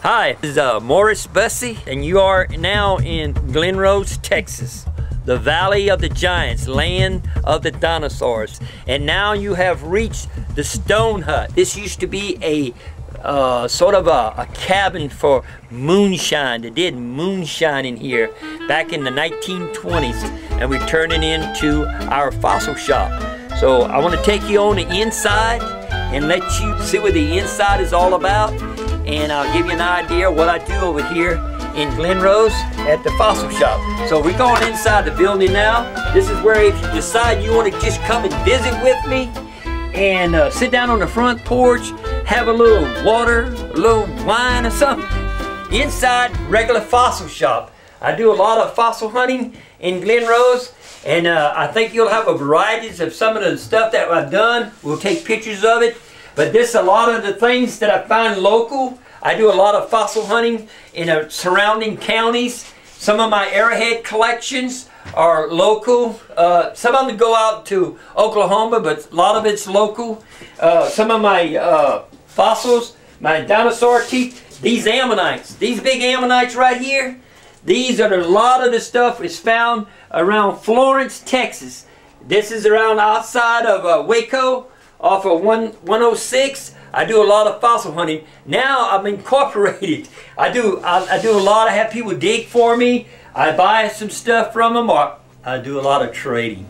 Hi, this is Morris Bussey, and you are now in Glen Rose, Texas, the Valley of the Giants, land of the dinosaurs. And now you have reached the stone hut. This used to be a sort of a cabin for moonshine. They did moonshine in here back in the 1920s, and we turned it into our fossil shop. So I want to take you on the inside and let you see what the inside is all about, and I'll give you an idea of what I do over here in Glen Rose at the fossil shop. So we're going inside the building now. This is where if you decide you want to just come and visit with me and sit down on the front porch, have a little water, a little wine or something. Inside regular fossil shop. I do a lot of fossil hunting in Glen Rose, and I think you'll have a variety of some of the stuff that I've done. We'll take pictures of it. But this, a lot of the things that I find local. I do a lot of fossil hunting in surrounding counties. Some of my arrowhead collections are local. Some of them go out to Oklahoma, but a lot of it's local. Some of my fossils, my dinosaur teeth, these Ammonites, these big Ammonites right here, these are a lot of the stuff is found around Florence, Texas. This is around outside of Waco, off of 106. I do a lot of fossil hunting. Now I'm incorporated. I do a lot. I have people dig for me. I buy some stuff from them, or I do a lot of trading.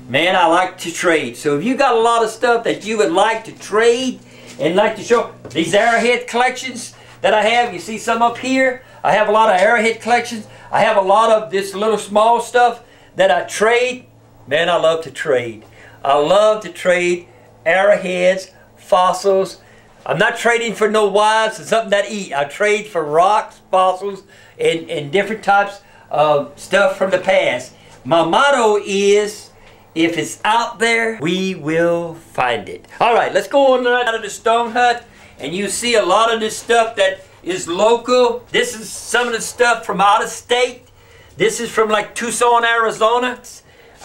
Man, I like to trade. So if you got a lot of stuff that you would like to trade and like to show, these arrowhead collections that I have, you see some up here. I have a lot of arrowhead collections. I have a lot of this little small stuff that I trade. Man, I love to trade. I love to trade arrowheads, fossils. I'm not trading for no wives or something that eat. I trade for rocks, fossils, and different types of stuff from the past. My motto is, if it's out there, we will find it. All right, let's go on out of the stone hut, and you see a lot of this stuff that is local. This is some of the stuff from out of state. This is from like Tucson, Arizona.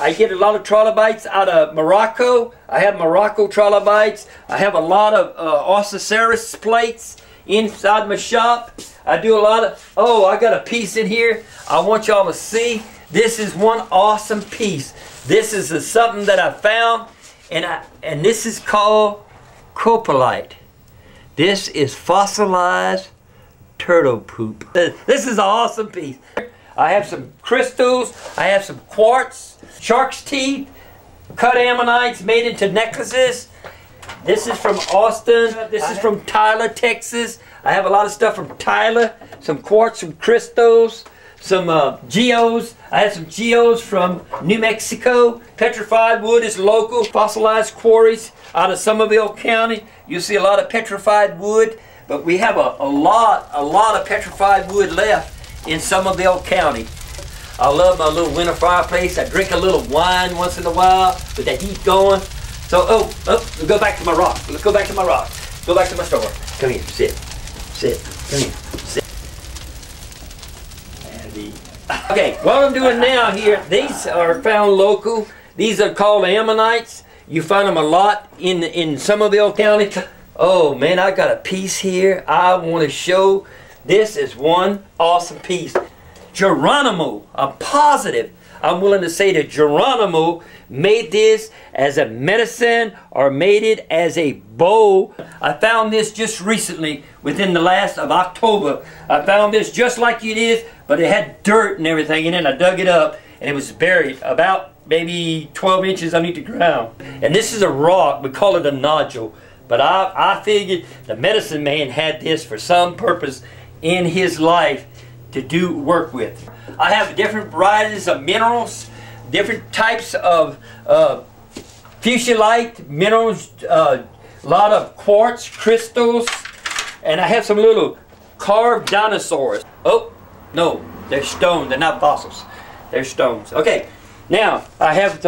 I get a lot of trilobites out of Morocco. I have Morocco trilobites. I have a lot of Ossoceras plates inside my shop. I do a lot of, oh, I got a piece in here I want y'all to see. This is one awesome piece. This is something that I found, and this is called Coprolite. This is fossilized turtle poop. This is an awesome piece. I have some crystals. I have some quartz, shark's teeth, cut ammonites made into necklaces. This is from Austin. This is from Tyler, Texas. I have a lot of stuff from Tyler. Some quartz, some crystals, some geodes. I have some geodes from New Mexico. Petrified Wood is local. Fossilized quarries out of Somervell County. You'll see a lot of petrified wood, but we have a lot of petrified wood left in Somervell County. I love my little winter fireplace. I drink a little wine once in a while with that heat going. So, let's go back to my rock. Let's go back to my rock. Go back to my store. Come here, sit. Sit. Come here, sit. Okay, what I'm doing now here, these are found local. These are called Ammonites. You find them a lot in Somervell County. Oh man, I got a piece here I want to show. This is one awesome piece. Geronimo, I'm positive, I'm willing to say that Geronimo made this as a medicine or made it as a bow. I found this just recently, within the last of October. I found this just like it is, but it had dirt and everything in it. I dug it up and it was buried about maybe 12 inches underneath the ground. And this is a rock, we call it a nodule. But I figured the medicine man had this for some purpose in his life to do work with. I have different varieties of minerals, different types of fossilized minerals, a lot of quartz, crystals, and I have some little carved dinosaurs. Oh, no, they're stone, they're not fossils. They're stones. Okay, now I have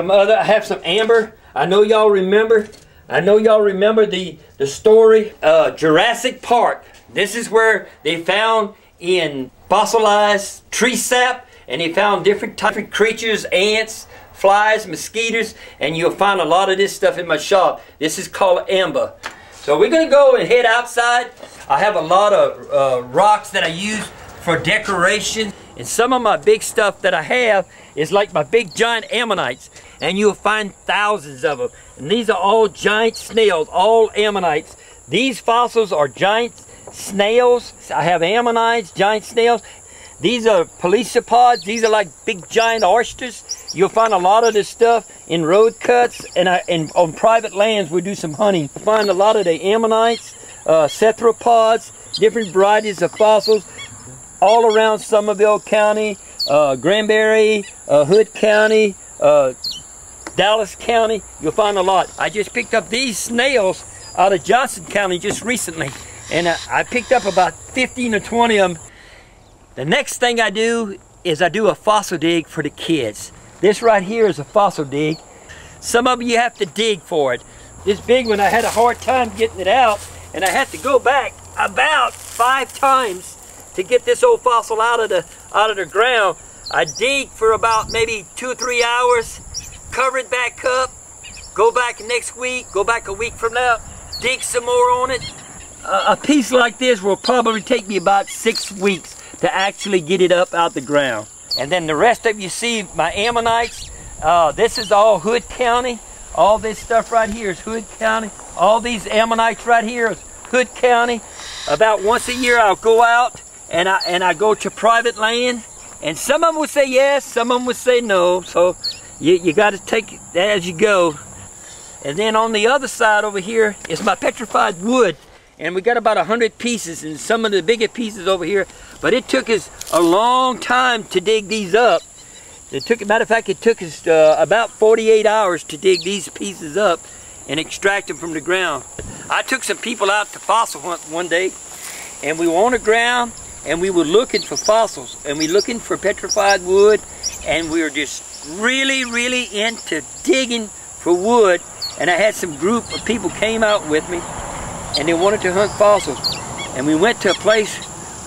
some amber. I know y'all remember. The story, Jurassic Park. This is where they found in fossilized tree sap, and they found different types of creatures, ants, flies, mosquitoes, and you'll find a lot of this stuff in my shop. This is called amber. So we're gonna go and head outside. I have a lot of rocks that I use for decoration. And some of my big stuff that I have is like my big giant ammonites. And you'll find thousands of them. And these are all giant snails, all ammonites. These fossils are giant snails. I have ammonites, giant snails. These are Paluxy. These are like big giant oysters. You'll find a lot of this stuff in road cuts and on private lands. We do some hunting. You'll find a lot of the ammonites, cephalopods, different varieties of fossils all around Somervell County, Granbury, Hood County, Dallas County. You'll find a lot. I just picked up these snails out of Johnson County just recently, and I picked up about 15 or 20 of them. The next thing I do is I do a fossil dig for the kids. This right here is a fossil dig. Some of you have to dig for it. This big one, I had a hard time getting it out, and I had to go back about 5 times to get this old fossil out of the ground. I dig for about maybe 2 or 3 hours, cover it back up, go back next week, go back a week from now, dig some more on it. A piece like this will probably take me about 6 weeks to actually get it up out the ground. And then the rest of you see my ammonites. This is all Hood County. All this stuff right here is Hood County. All these ammonites right here is Hood County. About once a year I'll go out and I go to private land. And some of them would say yes, some of them would say no. So you got to take it as you go. And then on the other side over here is my petrified wood. And we got about 100 pieces, and some of the bigger pieces over here. But it took us a long time to dig these up. Matter of fact, it took us about 48 hours to dig these pieces up and extract them from the ground. I took some people out to fossil hunt one day, and we were on the ground, and we were looking for fossils, and we were looking for petrified wood, and we were just really, really into digging for wood. And I had some group of people came out with me, and they wanted to hunt fossils. And we went to a place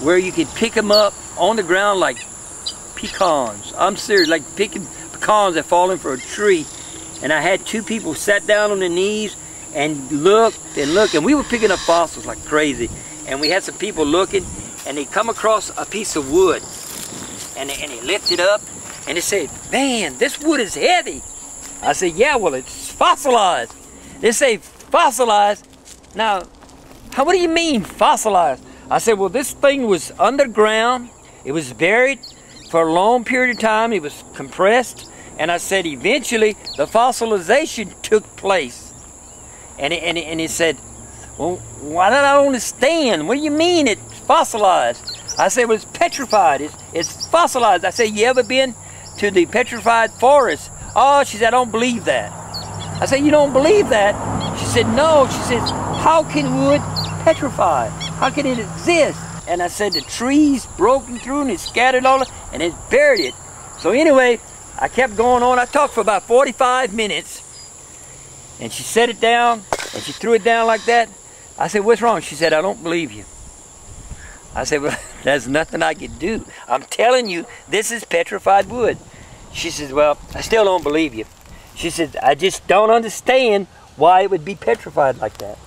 where you could pick them up on the ground like pecans. I'm serious, like picking pecans that falling for a tree. And I had 2 people sat down on their knees and looked and looked, and we were picking up fossils like crazy. And we had some people looking, and they come across a piece of wood, and they lift it up, and they said, "Man, this wood is heavy." I said, "Yeah, well, it's fossilized." They say, "Fossilized? Now, what do you mean fossilized?" I said, "Well, this thing was underground. It was buried for a long period of time. It was compressed." And I said, eventually, the fossilization took place. And he said, "Well, why don't I understand? What do you mean it's fossilized?" I said, "Well, it's petrified. It's fossilized." I said, "You ever been to the Petrified Forest?" "Oh," she said, "I don't believe that." I said, "You don't believe that?" She said, "No." She said, "How can wood petrify? How can it exist?" And I said, "The trees broken through and it scattered all, and it buried it." So anyway, I kept going on. I talked for about 45 minutes, and she set it down, and she threw it down like that. I said, "What's wrong?" She said, "I don't believe you." I said, "Well, there's nothing I can do. I'm telling you, this is petrified wood." She says, "Well, I still don't believe you." She said, "I just don't understand why it would be petrified like that.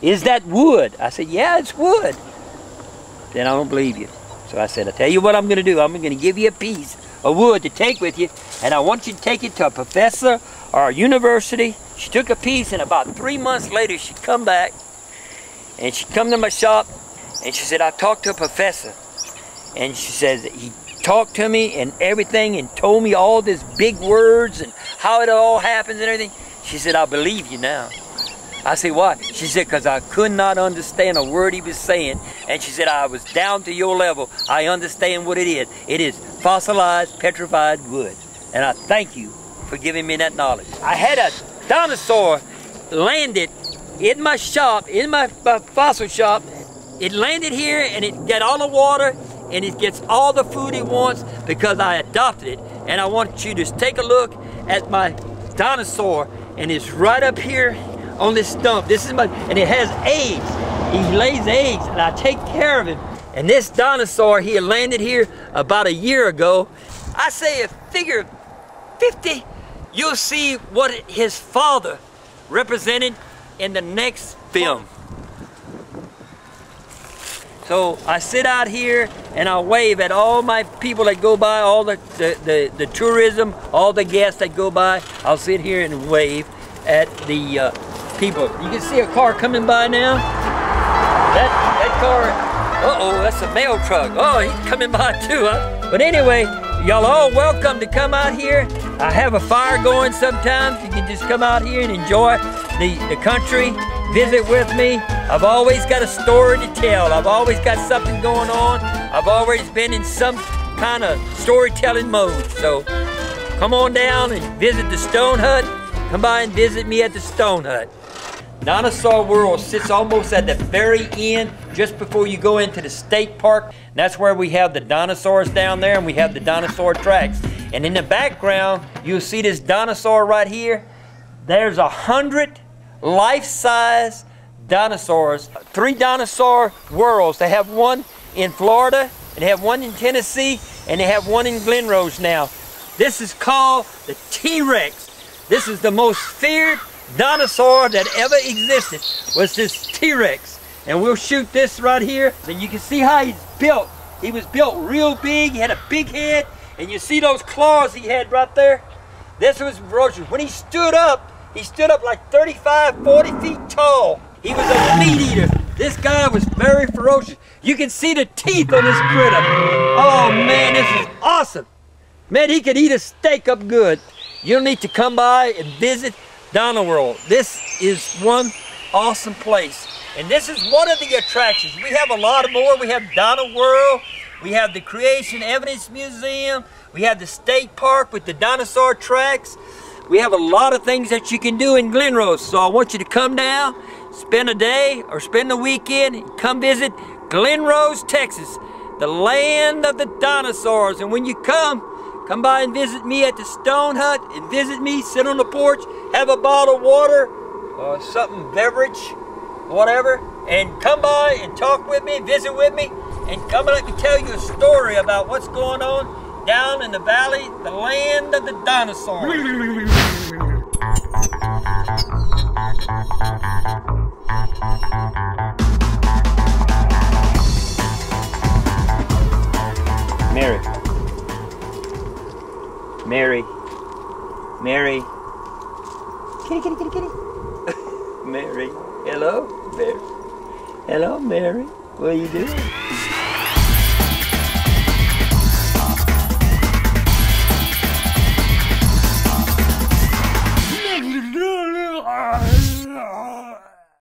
Is that wood?" I said, "Yeah, it's wood." "Then I don't believe you." So I said, "I'll tell you what I'm going to do. I'm going to give you a piece of wood to take with you, and I want you to take it to a professor or a university." She took a piece, and about 3 months later, she'd come back, and she'd come to my shop, and she said, "I talked to a professor." And she says, "He talked to me and everything and told me all these big words and how it all happens and everything." She said, "I believe you now." I said, "Why?" She said, "Because I could not understand a word he was saying." And she said, "I was down to your level. I understand what it is. It is fossilized, petrified wood." And I thank you for giving me that knowledge. I had a dinosaur landed in my shop, in my fossil shop. It landed here, and it got all the water, and it gets all the food it wants because I adopted it. And I want you to take a look at my dinosaur, and it's right up here on this stump. This is and it has eggs. He lays eggs, and I take care of him. And this dinosaur, he landed here about a year ago. I say a figure 50, you'll see what his father represented in the next film. So I sit out here and I wave at all my people that go by, all the tourism, all the guests that go by. I'll sit here and wave at the people. You can see a car coming by now. That car, uh-oh, that's a mail truck. Oh, he's coming by too, huh? But anyway, y'all all welcome to come out here. I have a fire going sometimes. You can just come out here and enjoy the country. Visit with me. I've always got a story to tell. I've always got something going on. I've always been in some kind of storytelling mode. So come on down and visit the Stone Hut. Come by and visit me at the Stone Hut. Dinosaur World sits almost at the very end, just before you go into the state park. That's where we have the dinosaurs down there, and we have the dinosaur tracks. And in the background, you'll see this dinosaur right here. There's 100 life-size dinosaurs. 3 dinosaur worlds. They have one in Florida, and they have one in Tennessee, and they have one in Glen Rose now. This is called the T-Rex. This is the most feared dinosaur that ever existed, was this T-Rex. And we'll shoot this right here. And you can see how he's built. He was built real big. He had a big head. And you see those claws he had right there? This was ferocious. When he stood up like 35, 40 feet tall. He was a meat eater. This guy was very ferocious. You can see the teeth on this critter. Oh man, this is awesome. Man, he could eat a steak up good. You'll need to come by and visit Dino World. This is one awesome place. And this is one of the attractions. We have a lot more. We have Dino World. We have the Creation Evidence Museum. We have the state park with the dinosaur tracks. We have a lot of things that you can do in Glen Rose. So I want you to come down, spend a day or spend the weekend, and come visit Glen Rose, Texas, the land of the dinosaurs. And when you come by and visit me at the Stone Hut and visit me, sit on the porch, have a bottle of water or something, beverage, whatever, and come by and talk with me, visit with me, and come and let me tell you a story about what's going on down in the valley, the land of the dinosaurs. Mary. Mary. Mary. Kitty, kitty, kitty, kitty. Mary. Hello, Mary. Hello, Mary. What are you doing?